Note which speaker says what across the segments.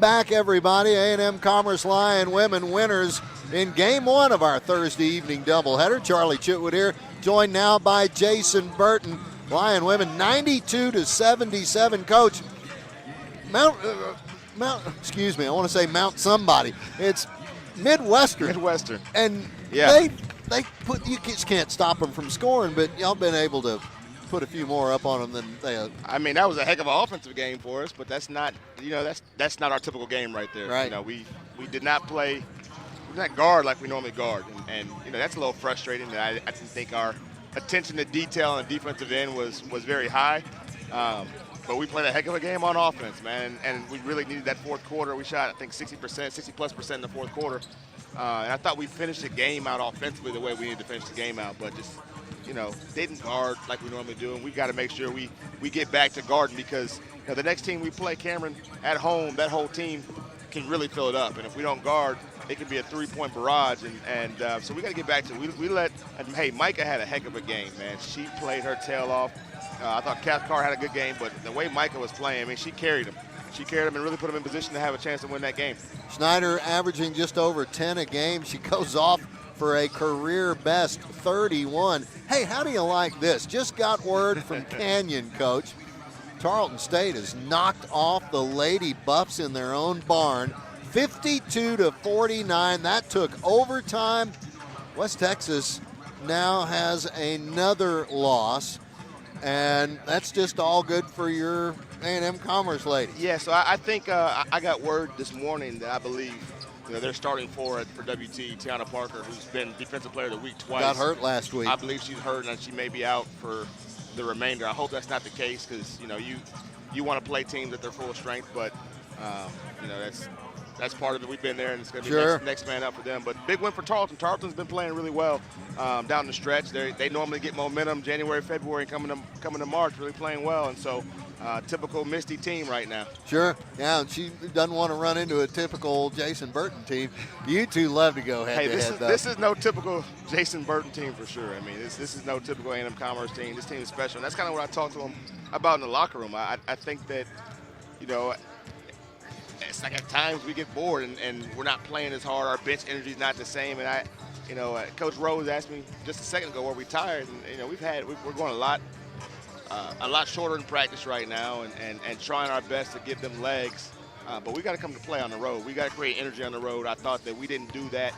Speaker 1: Back, everybody. A&M Commerce Lion women winners in Game 1 of our Thursday evening doubleheader. Charlie Chitwood here, joined now by Jason Burton. Lion women 92-77. Coach, Mount, excuse me, I want to say Mount somebody. It's Midwestern.
Speaker 2: Midwestern.
Speaker 1: And
Speaker 2: yeah.
Speaker 1: they put, you just can't stop them from scoring, but y'all been able to put a few more up on them than they.
Speaker 2: I mean, that was a heck of an offensive game for us, but that's not, that's not our typical game right there.
Speaker 1: Right.
Speaker 2: We did not play, we did not guard like we normally guard, and that's a little frustrating. And I didn't think our attention to detail on the defensive end was very high. But we played a heck of a game on offense, man, and we really needed that fourth quarter. We shot, I think, 60+ % in the fourth quarter. And I thought we finished the game out offensively the way we needed to finish the game out, but just, didn't guard like we normally do. And we got to make sure we get back to guarding because the next team we play, Cameron, at home, that whole team can really fill it up. And if we don't guard, it can be a three-point barrage. And so we got to get back to it. We let – hey, Micah had a heck of a game, man. She played her tail off. I thought Cathcart had a good game, but the way Micah was playing, I mean, she carried him. She carried him and really put him in position to have a chance to win that game.
Speaker 1: Schneider averaging just over 10 a game. She goes off for a career best 31. Hey, how do you like this? Just got word from Canyon, Coach. Tarleton State has knocked off the Lady Buffs in their own barn, 52-49. That took overtime. West Texas now has another loss. And that's just all good for your A&M Commerce ladies.
Speaker 2: Yeah, so I think I got word this morning that I believe they're starting for WT, Tiana Parker, who's been Defensive Player of the Week twice.
Speaker 1: Got hurt last week.
Speaker 2: I believe she's hurt and she may be out for the remainder. I hope that's not the case because, you want to play teams at their full strength, but, that's part of it. We've been there, and it's going to be next man up for them. But big win for Tarleton. Tarleton's been playing really well down the stretch. They normally get momentum January, February, coming to March, really playing well. And so typical Misty team right now.
Speaker 1: Sure. Yeah, and she doesn't want to run into a typical Jason Burton team. You two love to go head-to-head, though.
Speaker 2: This is no typical Jason Burton team for sure. I mean, this is no typical A&M Commerce team. This team is special. And that's kind of what I talked to them about in the locker room. I think that, it's like at times we get bored and we're not playing as hard. Our bench energy is not the same. And Coach Rose asked me just a second ago, were we tired? And we're going a lot shorter in practice right now and trying our best to give them legs. But we got to come to play on the road. We got to create energy on the road. I thought that we didn't do that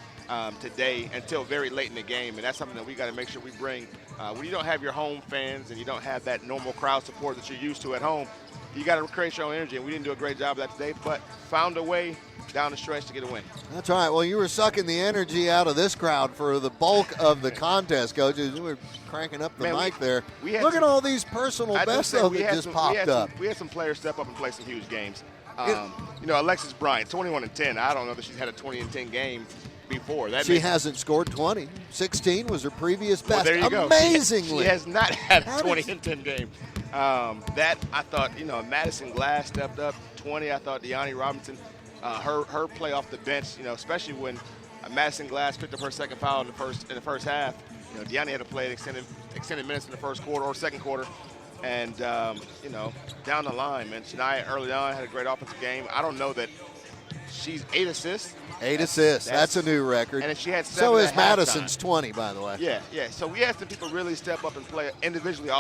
Speaker 2: today until very late in the game, and that's something that we got to make sure we bring. When you don't have your home fans and you don't have that normal crowd support that you're used to at home, you got to create your own energy, and we didn't do a great job of that today, but found a way down the stretch to get a win.
Speaker 1: That's right. Well, you were sucking the energy out of this crowd for the bulk of the contest, Coach. We were cranking up the mic there. Look at all these personal bests, though, that just popped up.
Speaker 2: We had some players step up and play some huge games. Alexis Bryant, 21-10. I don't know that she's had a 20-10 game before.
Speaker 1: She hasn't scored 20. 16 was her previous best.
Speaker 2: Well, there you go.
Speaker 1: Amazingly.
Speaker 2: She has not had a 20-10 game. That I thought, Madison Glass stepped up 20. I thought Deani Robinson, her play off the bench, especially when Madison Glass picked up her second foul in the first half. Deani had to play extended minutes in the first quarter or second quarter. And, down the line, man, Shania early on had a great offensive game. I don't know that she's 8 assists.
Speaker 1: 8 assists. That's a new record.
Speaker 2: And she had 7
Speaker 1: So is
Speaker 2: at
Speaker 1: Madison's
Speaker 2: halftime.
Speaker 1: 20, by the way.
Speaker 2: Yeah. So we had some people really step up and play individually,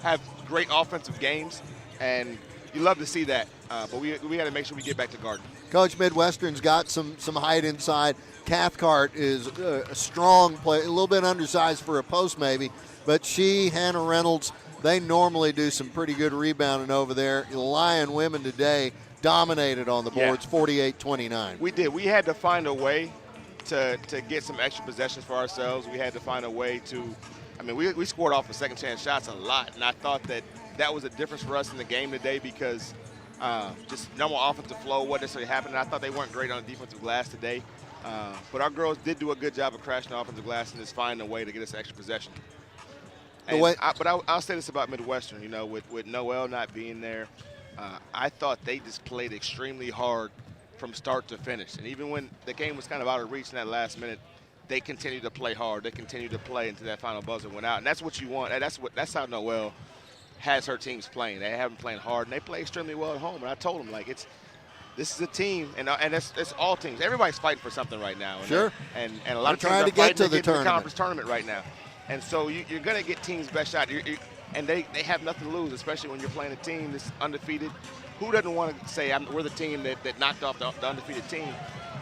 Speaker 2: have great offensive games, and you love to see that. But we got to make sure we get back to guarding.
Speaker 1: Coach, Midwestern's got some height inside. Cathcart is a strong play, a little bit undersized for a post maybe, but Hannah Reynolds, they normally do some pretty good rebounding over there. The Lion women today dominated on the boards, 48-29.
Speaker 2: We did. We had to find a way to get some extra possessions for ourselves. We had to find a way to – we scored off of second chance shots a lot, and I thought that was a difference for us in the game today because just normal offensive flow wasn't necessarily happening. I thought they weren't great on the defensive glass today. But our girls did do a good job of crashing the offensive glass and just finding a way to get us extra possession. But I'll say this about Midwestern, with Noelle not being there, I thought they just played extremely hard from start to finish. And even when the game was kind of out of reach in that last minute, they continued to play hard. They continued to play until that final buzzer went out. And that's what you want. That's how Noelle has her teams playing. They have them playing hard, and they play extremely well at home. And I told them, this is a team, and it's all teams. Everybody's fighting for something right now. And
Speaker 1: Sure.
Speaker 2: And a lot of teams
Speaker 1: trying
Speaker 2: are
Speaker 1: to get
Speaker 2: fighting
Speaker 1: to the tournament.
Speaker 2: conference tournament right now. And so you're going to get teams' best shot. And they have nothing to lose, especially when you're playing a team that's undefeated. Who doesn't want to say we're the team that knocked off the undefeated team?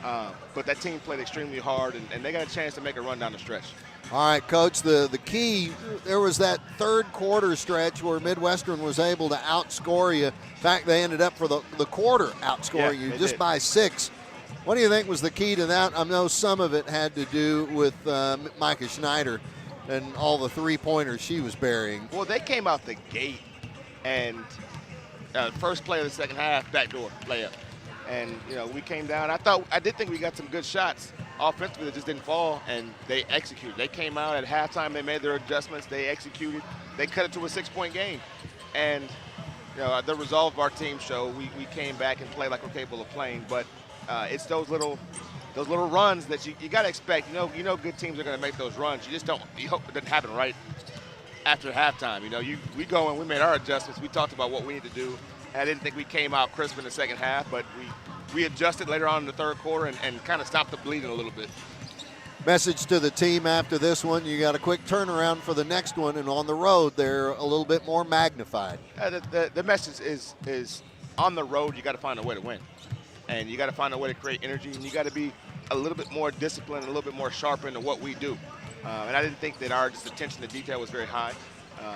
Speaker 2: But that team played extremely hard, and they got a chance to make a run down the stretch.
Speaker 1: All right, Coach, the key, there was that third quarter stretch where Midwestern was able to outscore you. In fact, they ended up for the quarter outscoring you just by 6. What do you think was the key to that? I know some of it had to do with Micah Schneider and all the three-pointers she was burying.
Speaker 2: Well, they came out the gate, and first play of the second half, backdoor layup. And, we came down. I did think we got some good shots offensively that just didn't fall, and they executed. They came out at halftime. They made their adjustments. They executed. They cut it to a 6-point game. And, the resolve of our team showed we came back and played like we're capable of playing. But it's those little runs that you got to expect. You know good teams are going to make those runs. You hope it doesn't happen right after halftime. We go and we made our adjustments. We talked about what we need to do. I didn't think we came out crisp in the second half, but we adjusted later on in the third quarter and kind of stopped the bleeding a little bit.
Speaker 1: Message to the team after this one, you got a quick turnaround for the next one, and on the road they're a little bit more magnified.
Speaker 2: The message is on the road you got to find a way to win. And you got to find a way to create energy, and you got to be a little bit more disciplined, a little bit more sharp into what we do. And I didn't think that our attention to detail was very high.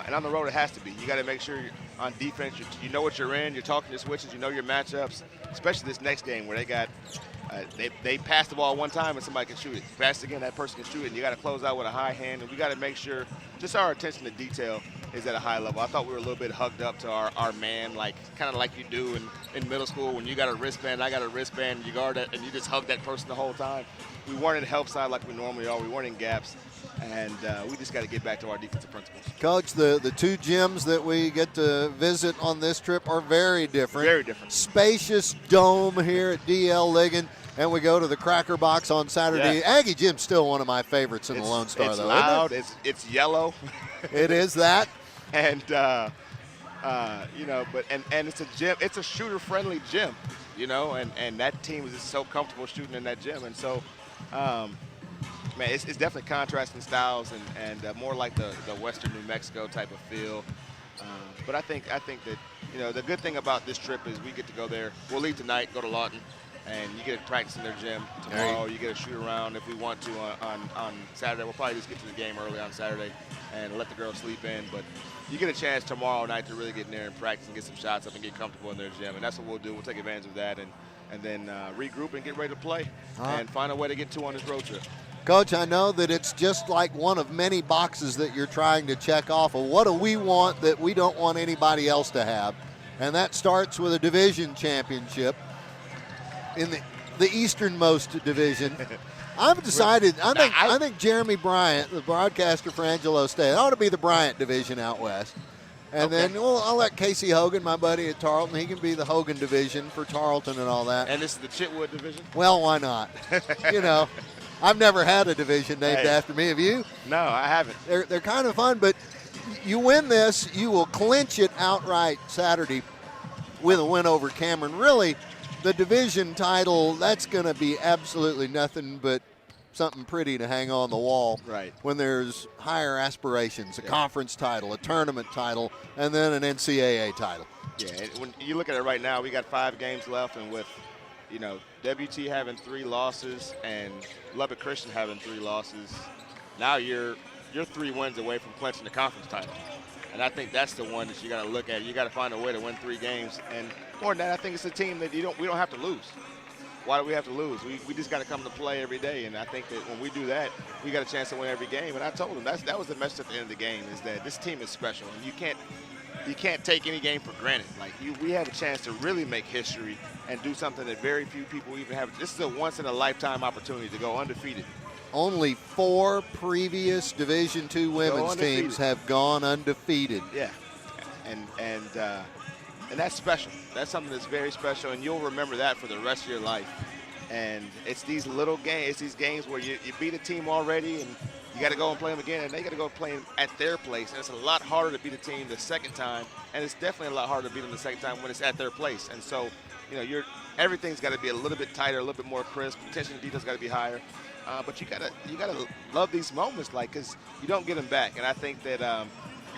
Speaker 2: And on the road, it has to be. You got to make sure on defense, you know what you're in. You're talking your switches. You know your matchups, especially this next game where they pass the ball one time and somebody can shoot it. Pass again, that person can shoot it, and you got to close out with a high hand. And we got to make sure just our attention to detail is at a high level. I thought we were a little bit hugged up to our man, kind of like you do in middle school when you got a wristband, I got a wristband, you guard it, and you just hug that person the whole time. We weren't in help side like we normally are. We weren't in gaps. And we just got to get back to our defensive principles.
Speaker 1: Coach, the two gyms that we get to visit on this trip are very different.
Speaker 2: Very different.
Speaker 1: Spacious dome here at DL Ligon, and we go to the Cracker Box on Saturday.
Speaker 2: Yeah.
Speaker 1: Aggie Gym's still one of my favorites in the Lone Star,
Speaker 2: it's
Speaker 1: though.
Speaker 2: Loud. It's yellow.
Speaker 1: It is that.
Speaker 2: And but it's a gym. It's a shooter-friendly gym, and that team is just so comfortable shooting in that gym, and so. Man, it's definitely contrasting styles and more like the Western New Mexico type of feel. But I think that the good thing about this trip is we get to go there. We'll leave tonight, go to Lawton, and you get to practice in their gym tomorrow. You get to shoot around if we want to on Saturday. We'll probably just get to the game early on Saturday and let the girls sleep in. But you get a chance tomorrow night to really get in there and practice and get some shots up and get comfortable in their gym, and that's what we'll do. We'll take advantage of that and then regroup and get ready to play and find a way to get 2 on this road trip.
Speaker 1: Coach, I know that it's just like one of many boxes that you're trying to check off of what do we want that we don't want anybody else to have. And that starts with a division championship in the easternmost division. I've decided, I think Jeremy Bryant, the broadcaster for Angelo State, ought to be the Bryant division out west. And then I'll let Casey Hogan, my buddy at Tarleton, he can be the Hogan division for Tarleton and all that.
Speaker 2: And this is the Chitwood division?
Speaker 1: Well, why not? I've never had a division named after me. Have you?
Speaker 2: No, I haven't.
Speaker 1: They're kind of fun, but you win this, you will clinch it outright Saturday with a win over Cameron. Really, the division title, that's going to be absolutely nothing but something pretty to hang on the wall when there's higher aspirations, a conference title, a tournament title, and then an NCAA title.
Speaker 2: Yeah, when you look at it right now, we got 5 games left, and with WT having 3 losses and Lubbock Christian having 3 losses, now you're 3 wins away from clinching the conference title. And I think that's the one that you got to look at. You got to find a way to win 3 games. And more than that, I think it's a team that we don't have to lose. Why do we have to lose? We just got to come to play every day. And I think that when we do that, we got a chance to win every game. And I told them that was the message at the end of the game, is that this team is special. And you can't take any game for granted. We have a chance to really make history and do something that very few people even have. This is a once-in-a-lifetime opportunity to go undefeated.
Speaker 1: Only 4 previous Division II women's teams have gone undefeated.
Speaker 2: Yeah, and that's special. That's something that's very special, and you'll remember that for the rest of your life. And it's these little games, it's these games where you beat a team already, and you got to go and play them again, and they got to go play them at their place. And it's a lot harder to beat a team the second time, and it's definitely a lot harder to beat them the second time when it's at their place. And so, everything's got to be a little bit tighter, a little bit more crisp. Attention to detail's got to be higher. But you gotta love these moments, like, because you don't get them back. And I think that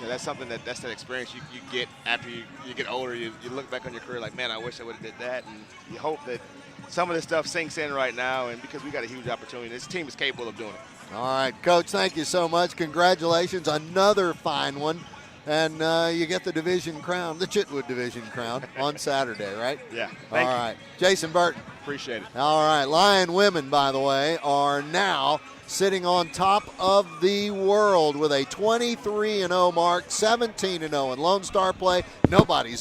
Speaker 2: that's something that's that experience you get after you get older. You look back on your career like, man, I wish I would have did that. And you hope that some of this stuff sinks in right now, and because we got a huge opportunity, this team is capable of doing it.
Speaker 1: All right, Coach, thank you so much. Congratulations, another fine one. And you get the division crown, the Chitwood division crown, on Saturday, right?
Speaker 2: Yeah, thank you.
Speaker 1: All right, Jason Burton.
Speaker 2: Appreciate it.
Speaker 1: All right, Lion women, by the way, are now sitting on top of the world with a 23-0 mark, 17-0 in Lone Star play. Nobody's